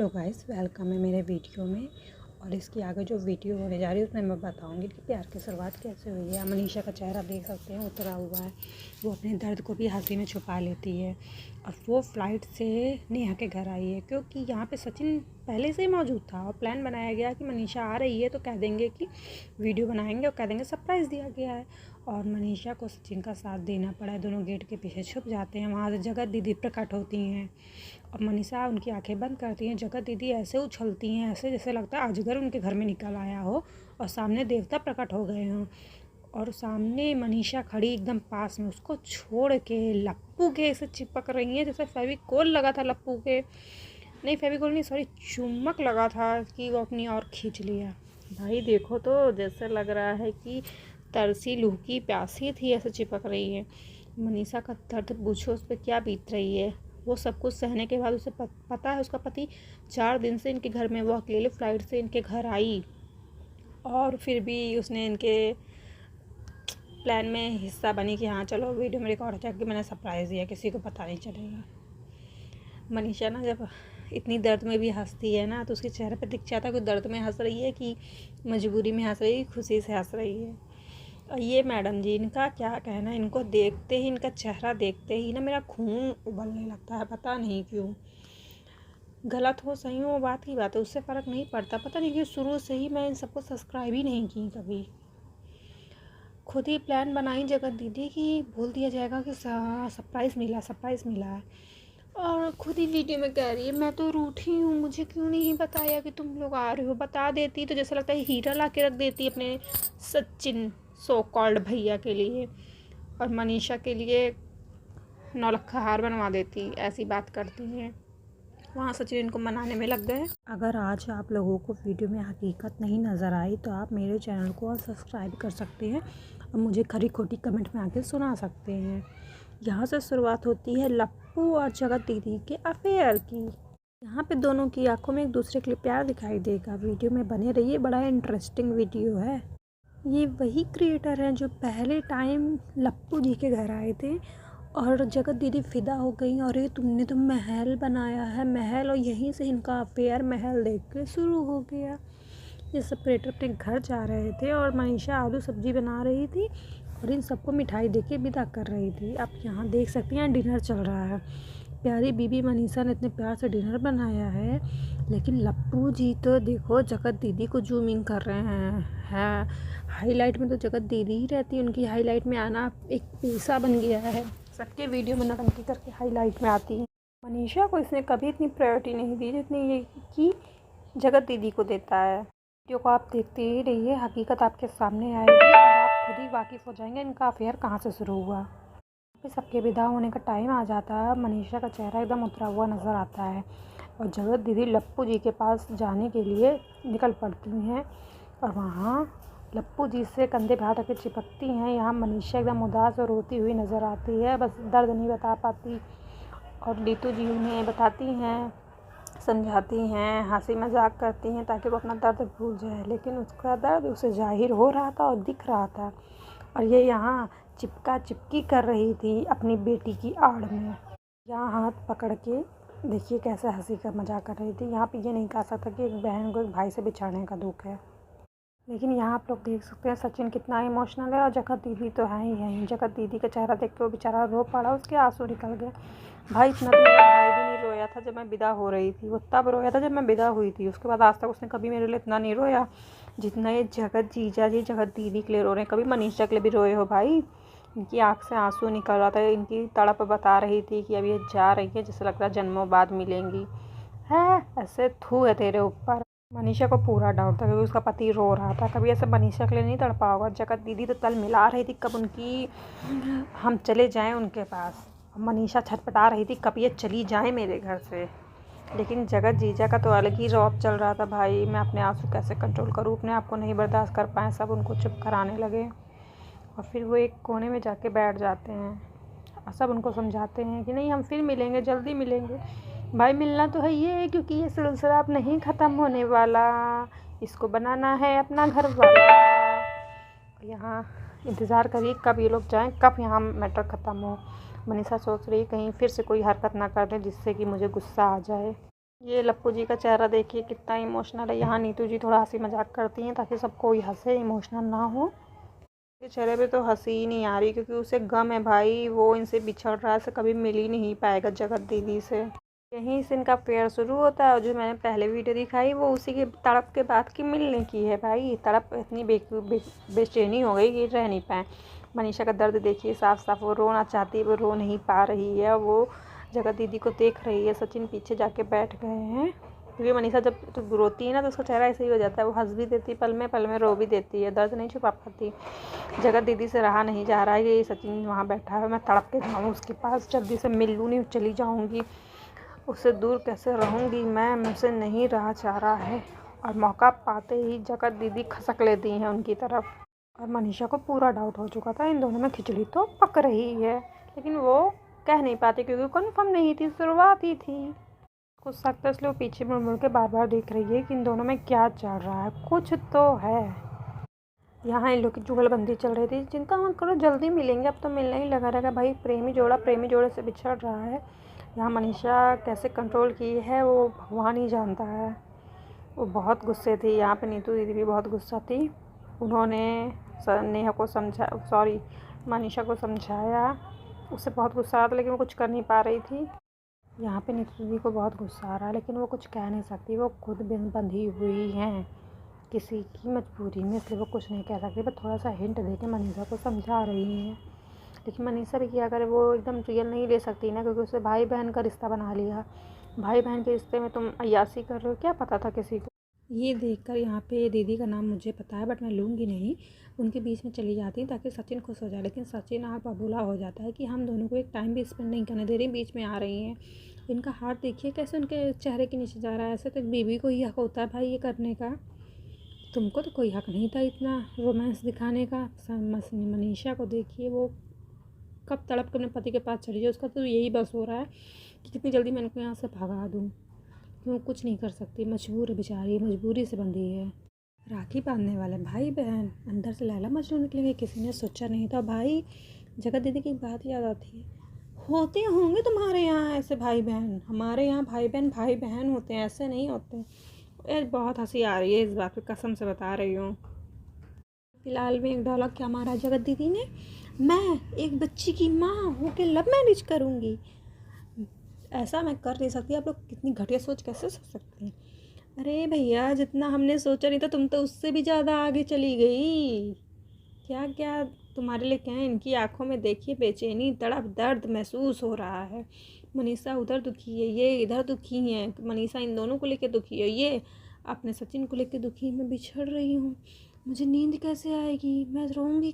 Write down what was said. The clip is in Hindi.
हेलो गाइस, वेलकम है मेरे वीडियो में। और इसके आगे जो वीडियो होने जा रही है उसमें मैं बताऊंगी कि प्यार की शुरुआत कैसे हुई है। मनीषा का चेहरा देख सकते हैं, उतरा हुआ है। वो अपने दर्द को भी हंसी में छुपा लेती है। और वो फ्लाइट से नेहा के घर आई है क्योंकि यहाँ पे सचिन पहले से ही मौजूद था और प्लान बनाया गया कि मनीषा आ रही है तो कह देंगे कि वीडियो बनाएंगे और कह देंगे सरप्राइज़ दिया गया है। और मनीषा को सचिन का साथ देना पड़ा। दोनों गेट के पीछे छुप जाते हैं। वहाँ से जगत दीदी प्रकट होती हैं और मनीषा उनकी आंखें बंद करती हैं। जगत दीदी ऐसे उछलती हैं, ऐसे जैसे लगता है अजगर उनके घर में निकल आया हो और सामने देवता प्रकट हो गए हों। और सामने मनीषा खड़ी एकदम पास में, उसको छोड़ के लप्पू के ऐसे चिपक रही हैं जैसे फेविकोल लगा था लप्पू के, नहीं फेविकोल नहीं सॉरी चुम्बक लगा था कि वो अपनी और खींच लिया। भाई देखो तो जैसे लग रहा है कि तरसी लूकी प्यासी थी, ऐसे चिपक रही है। मनीषा का दर्द पूछो, उस पर क्या बीत रही है। वो सब कुछ सहने के बाद उसे पता है उसका पति 4 दिन से इनके घर में, वो अकेले फ्लाइट से इनके घर आई और फिर भी उसने इनके प्लान में हिस्सा बनी कि हाँ चलो वीडियो में रिकॉर्ड हो जाए कि मैंने सरप्राइज़ दिया, किसी को पता नहीं चलेगा। मनीषा ना जब इतनी दर्द में भी हंसती है ना तो उसके चेहरे पर दिख जाता है कि दर्द में हंस रही है कि मजबूरी में हंस रही है, खुशी से हंस रही है। और ये मैडम जी, इनका क्या कहना है, इनको देखते ही, इनका चेहरा देखते ही ना मेरा खून उबलने लगता है, पता नहीं क्यों। गलत हो सही हो वो बात की बात है, उससे फ़र्क नहीं पड़ता। पता नहीं क्यों शुरू से ही मैं इन सबको सब्सक्राइब ही नहीं की कभी। खुद ही प्लान बनाई जगत दीदी की, बोल दिया जाएगा कि सरप्राइज़ मिला है। और खुद ही वीडियो में कह रही है मैं तो रूठी हूँ, मुझे क्यों नहीं बताया कि तुम लोग आ रहे हो। बता देती तो जैसा लगता है हीरा ला के रख देती अपने सचिन सो कॉल्ड भैया के लिए और मनीषा के लिए नौलक्खा हार बनवा देती। ऐसी बात करती हैं। वहाँ सचिन इनको मनाने में लग गए। अगर आज आप लोगों को वीडियो में हकीकत नहीं नज़र आई तो आप मेरे चैनल को और सब्सक्राइब कर सकते हैं और मुझे खरी खोटी कमेंट में आके सुना सकते हैं। यहाँ से शुरुआत होती है लप्पू और जगत दीदी के अफेयर की। यहाँ पे दोनों की आंखों में एक दूसरे के लिए प्यार दिखाई देगा। वीडियो में बने रहिए, बड़ा इंटरेस्टिंग वीडियो है। ये वही क्रिएटर हैं जो पहले टाइम लप्पू जी के घर आए थे और जगत दीदी फ़िदा हो गई और ये तुमने तो महल बनाया है महल, और यहीं से इनका अफेयर महल देख के शुरू हो गया। ये सेपरेटर अपने घर जा रहे थे और मनीषा आलू सब्जी बना रही थी और इन सबको मिठाई देके विदा कर रही थी। आप यहाँ देख सकते हैं डिनर चल रहा है। प्यारी बीबी मनीषा ने इतने प्यार से डिनर बनाया है, लेकिन लप्पू जी तो देखो जगत दीदी को जूम इन कर रहे हैं। हाईलाइट में तो जगत दीदी ही रहती है, उनकी हाईलाइट में आना एक पेशा बन गया है। सबके वीडियो में नौटंकी करके हाईलाइट में आती है। मनीषा को इसने कभी इतनी प्रायोरिटी नहीं दी जितनी ये कि जगत दीदी को देता है। वीडियो को आप देखते ही रहिए, हकीकत आपके सामने आएगी और आप खुद ही वाकिफ़ हो जाएंगे इनका अफेयर कहाँ से शुरू हुआ। फिर सबके विदा होने का टाइम आ जाता है। मनीषा का चेहरा एकदम उतरा हुआ नज़र आता है और जगत दीदी लप्पू जी के पास जाने के लिए निकल पड़ती हैं और वहाँ लप्पू जी से कंधे पे हाथ रख के चिपकती हैं। यहाँ मनीषा एकदम उदास और रोती हुई नज़र आती है, बस दर्द नहीं बता पाती। और लीतू जी उन्हें बताती हैं, समझाती हैं, हंसी मजाक करती हैं ताकि वो अपना दर्द भूल जाए, लेकिन उसका दर्द उसे जाहिर हो रहा था और दिख रहा था। और ये यहाँ चिपका चिपकी कर रही थी अपनी बेटी की आड़ में। यहाँ हाथ पकड़ के देखिए कैसे हंसी का मजाक कर रही थी। यहाँ पे ये नहीं कह सकता कि एक बहन को एक भाई से बिछड़ने का दुख है, लेकिन यहाँ आप लोग देख सकते हैं सचिन कितना इमोशनल है और जगत दीदी तो है ही है। जगत दीदी का चेहरा देख के वो बेचारा रो पड़ा, उसके आंसू निकल गए। भाई इतना तो मेरा भाई भी नहीं रोया था जब मैं विदा हो रही थी, वो तब रोया था जब मैं विदा हुई थी। उसके बाद आज तक उसने कभी मेरे लिए इतना नहीं रोया जितना ये जगत जीजा जी जगत दीदी के लिए रो रहे हैं। कभी मनीषा के लिए भी रोए हो भाई? इनकी आँख से आंसू निकल रहा था, इनकी तड़प बता रही थी कि अब ये जा रही है, जैसे लगता है जन्मों बाद मिलेंगी। है ऐसे थू है तेरे ऊपर। मनीषा को पूरा डाउट था क्योंकि उसका पति रो रहा था। कभी ऐसे मनीषा के लिए नहीं तड़पा होगा। जगत दीदी तो तल मिला रही थी कब उनकी हम चले जाएं उनके पास। मनीषा छटपटा रही थी कब ये चली जाएं मेरे घर से। लेकिन जगत जीजा का तो अलग ही रौब चल रहा था। भाई मैं अपने आंसू कैसे कंट्रोल करूँ, अपने आप को नहीं बर्दाश्त कर पाए, सब उनको चुप कराने लगे और फिर वो एक कोने में जाके बैठ जाते हैं और सब उनको समझाते हैं कि नहीं हम फिर मिलेंगे, जल्दी मिलेंगे। भाई मिलना तो है ये, क्योंकि ये सिलसिला अब नहीं ख़त्म होने वाला, इसको बनाना है अपना घर वाला। यहाँ इंतज़ार करिए कब ये लोग जाएं, कब यहाँ मैटर ख़त्म हो। मनीषा सोच रही कहीं फिर से कोई हरकत ना कर दें जिससे कि मुझे गुस्सा आ जाए। ये लप्पू जी का चेहरा देखिए कितना इमोशनल है। यहाँ नीतू जी थोड़ा हंसी मजाक करती हैं ताकि सब कोई हंसे, इमोशनल ना हो। के चेहरे पे तो हंसी ही नहीं आ रही क्योंकि उसे गम है भाई, वो इनसे बिछड़ रहा है, से कभी मिल ही नहीं पाएगा जगत दीदी से। यहीं से इनका अफेयर शुरू होता है और जो मैंने पहले वीडियो दिखाई वो उसी के तड़प के बाद की मिलने की है भाई। तड़प इतनी बेचैनी हो गई कि रह नहीं पाए। मनीषा का दर्द देखिए साफ साफ, वो रोना चाहती है वो रो नहीं पा रही है, वो जगत दीदी को देख रही है। सचिन पीछे जाके बैठ गए हैं क्योंकि मनीषा जब तो रोती है ना तो उसका चेहरा ऐसे ही हो जाता है, वो हंस भी देती है पल में रो भी देती है, दर्द नहीं छुपा पाती। जगत दीदी से रहा नहीं जा रहा है, ये सचिन वहाँ बैठा है, मैं तड़प के जाऊँ उसके पास, जल्दी से मिल लूँ, नहीं चली जाऊँगी, उससे दूर कैसे रहूँगी मैं, मुझसे नहीं रहा जा रहा है। और मौका पाते ही जगत दीदी खसक लेती हैं उनकी तरफ। और मनीषा को पूरा डाउट हो चुका था इन दोनों में खिचड़ी तो पक रही है, लेकिन वो कह नहीं पाती क्योंकि कन्फर्म नहीं थी, शुरुआत ही थी। कुछ सख्त इसलिए वो पीछे मुड़ मुड़ के बार बार देख रही है कि इन दोनों में क्या चल रहा है, कुछ तो है। यहाँ इन लोग की जुगलबंदी चल रही थी, चिंता मत करो जल्दी मिलेंगे, अब तो मिलना ही लगा रहेगा भाई, प्रेमी जोड़े से बिछड़ रहा है। यहाँ मनीषा कैसे कंट्रोल की है वो भगवान ही जानता है। वो बहुत गुस्से थी, यहाँ पे नीतू दीदी भी बहुत गुस्सा थी। उन्होंने नेहा को मनीषा को समझाया, उसे बहुत गुस्सा आ रहा था लेकिन वो कुछ कर नहीं पा रही थी। यहाँ पे नीतू दीदी को बहुत गुस्सा आ रहा है लेकिन वो कुछ कह नहीं सकती, वो खुद बंधी हुई हैं किसी की मजबूरी में, इसलिए वो कुछ नहीं कह सकती। बस थोड़ा सा हिंट दे के मनीषा को समझा रही हैं, लेकिन मनीषा भी क्या करे, वो एकदम रियल नहीं ले सकती ना क्योंकि उससे भाई बहन का रिश्ता बना लिया। भाई बहन के रिश्ते में तुम अय्यासी कर रहे हो, क्या पता था किसी को। ये देखकर यहाँ पे ये दीदी का नाम मुझे पता है बट मैं लूँगी नहीं, उनके बीच में चली जाती ताकि सचिन खुश हो जाए, लेकिन सचिन आप बबूला हो जाता है कि हम दोनों को एक टाइम भी स्पेंड नहीं करने दे रही, बीच में आ रही हैं। इनका हाथ देखिए कैसे उनके चेहरे के नीचे जा रहा है, ऐसे तो बीवी को ही हक होता है भाई ये करने का, तुमको तो कोई हक नहीं था इतना रोमांस दिखाने का। मनीषा को देखिए वो कब तड़प के अपने पति के पास चली जाए, उसका तो यही बस हो रहा है कि कितनी जल्दी मैं इनको यहाँ से भगा दूँ, क्यों कुछ नहीं कर सकती, मजबूर है बेचारी, मजबूरी से बंधी है। राखी बांधने वाले भाई बहन अंदर से लैला मजनू निकलेंगे, किसी ने सोचा नहीं था भाई। जगत दीदी की बात याद आती है, होते होंगे तुम्हारे यहाँ ऐसे भाई बहन, हमारे यहाँ भाई बहन होते हैं, ऐसे नहीं होते। बहुत हंसी आ रही है इस बात पे, कसम से बता रही हूँ। फिलहाल में एक डायलॉग क्या मारा जगत दीदी ने, मैं एक बच्ची की माँ होके लव मैरिज करूँगी, ऐसा मैं कर नहीं सकती। आप लोग कितनी घटिया सोच कैसे सोच सकते हैं। अरे भैया जितना हमने सोचा नहीं था तुम तो उससे भी ज़्यादा आगे चली गई। क्या क्या तुम्हारे लिए क्या है, इनकी आंखों में देखिए बेचैनी, तड़प, दर्द महसूस हो रहा है। मनीषा उधर दुखी है, ये इधर दुखी है, मनीषा इन दोनों को लेकर दुखी है, ये अपने सचिन को लेकर दुखी, मैं बिछड़ रही हूँ, मुझे नींद कैसे आएगी, मैं रोऊंगी।